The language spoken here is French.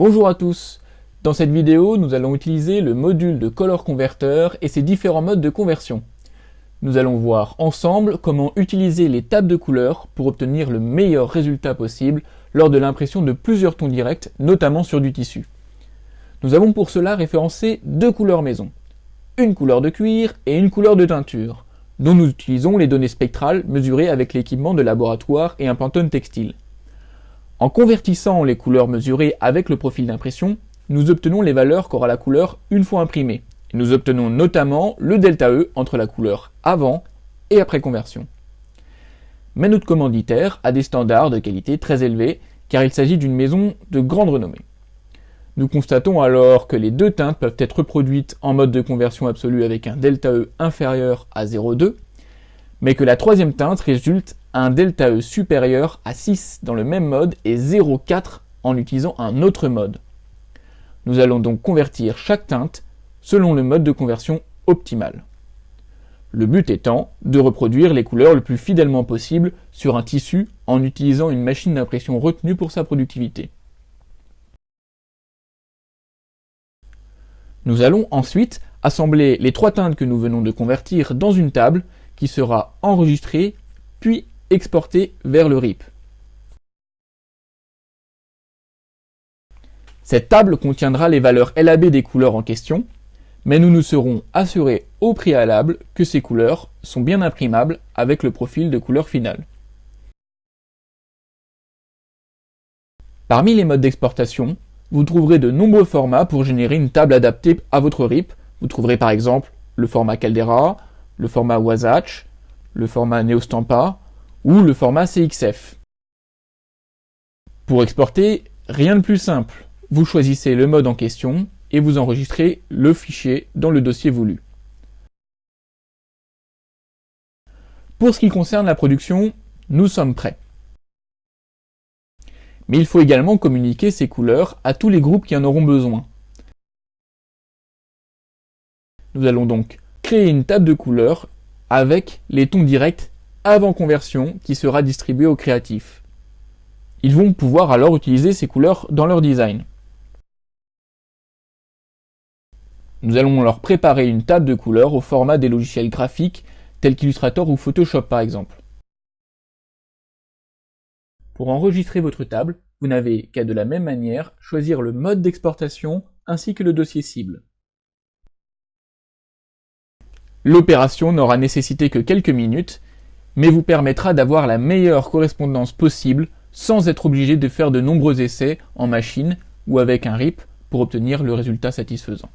Bonjour à tous. Dans cette vidéo, nous allons utiliser le module de Color Converter et ses différents modes de conversion. Nous allons voir ensemble comment utiliser les tables de couleurs pour obtenir le meilleur résultat possible lors de l'impression de plusieurs tons directs, notamment sur du tissu. Nous avons pour cela référencé deux couleurs maison, une couleur de cuir et une couleur de teinture, dont nous utilisons les données spectrales mesurées avec l'équipement de laboratoire et un Pantone textile. En convertissant les couleurs mesurées avec le profil d'impression, nous obtenons les valeurs qu'aura la couleur une fois imprimée. Et nous obtenons notamment le ΔE entre la couleur avant et après conversion. Mais notre commanditaire a des standards de qualité très élevés car il s'agit d'une maison de grande renommée. Nous constatons alors que les deux teintes peuvent être reproduites en mode de conversion absolue avec un ΔE inférieur à 0,2, mais que la troisième teinte résulte à un ΔE supérieur à 6 dans le même mode et 0,4 en utilisant un autre mode. Nous allons donc convertir chaque teinte selon le mode de conversion optimal. Le but étant de reproduire les couleurs le plus fidèlement possible sur un tissu en utilisant une machine d'impression retenue pour sa productivité. Nous allons ensuite assembler les trois teintes que nous venons de convertir dans une table qui sera enregistrée puis exportée vers le RIP. Cette table contiendra les valeurs LAB des couleurs en question, mais nous nous serons assurés au préalable que ces couleurs sont bien imprimables avec le profil de couleur finale. Parmi les modes d'exportation, vous trouverez de nombreux formats pour générer une table adaptée à votre RIP. Vous trouverez par exemple le format Caldera, le format Wasatch, le format Neostampa ou le format CXF. Pour exporter, rien de plus simple. Vous choisissez le mode en question et vous enregistrez le fichier dans le dossier voulu. Pour ce qui concerne la production, nous sommes prêts. Mais il faut également communiquer ces couleurs à tous les groupes qui en auront besoin. Nous allons donc créer une table de couleurs avec les tons directs avant conversion qui sera distribuée aux créatifs. Ils vont pouvoir alors utiliser ces couleurs dans leur design. Nous allons leur préparer une table de couleurs au format des logiciels graphiques tels qu'Illustrator ou Photoshop par exemple. Pour enregistrer votre table, vous n'avez qu'à de la même manière choisir le mode d'exportation ainsi que le dossier cible. L'opération n'aura nécessité que quelques minutes, mais vous permettra d'avoir la meilleure correspondance possible sans être obligé de faire de nombreux essais en machine ou avec un RIP pour obtenir le résultat satisfaisant.